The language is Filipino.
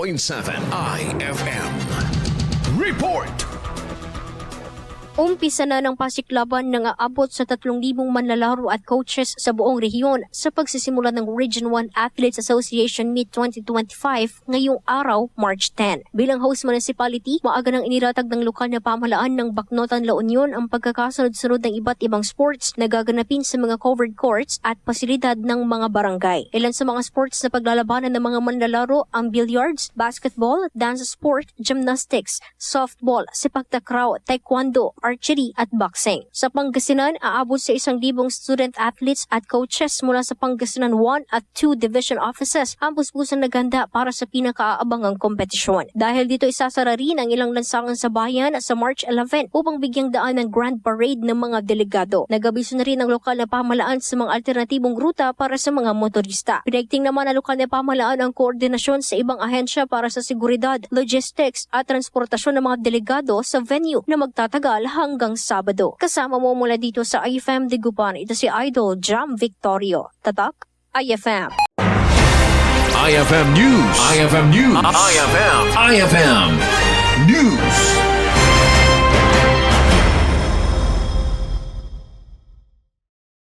IFM. Report! Umpisa na ng pasiklaban ng aabot sa 3,000 manlalaro at coaches sa buong rehiyon sa pagsisimula ng Region 1 Athletes Association Meet 2025 ngayong araw, March 10. Bilang host municipality, maaga nang iniratag ng lokal na pamahalaan ng Baknotan, La Union ang pagkakasunod-sunod ng iba't ibang sports na gaganapin sa mga covered courts at pasilidad ng mga barangay. Ilan sa mga sports na paglalabanan ng mga manlalaro ang billiards, basketball, dance sport, gymnastics, softball, sepak takraw, taekwondo, archery at boxing. Sa Pangasinan, aabot sa 1,000 student athletes at coaches mula sa Pangasinan 1 at 2 division offices ang puspusan naganda para sa pinakaabangang kompetisyon. Dahil dito isasara rin ang ilang lansangan sa bayan sa March 11 upang bigyang daan ng grand parade ng mga delegado. Nag-abiso na rin ang lokal na pamahalaan sa mga alternatibong ruta para sa mga motorista. Pinagting naman ang lokal na pamahalaan ang koordinasyon sa ibang ahensya para sa seguridad, logistics at transportasyon ng mga delegado sa venue na magtatagal hanggang Sabado. Kasama mo mula dito sa IFM Digupan, ito si Idol Jam Victorio. Tatak, IFM. IFM News. IFM News. IFM.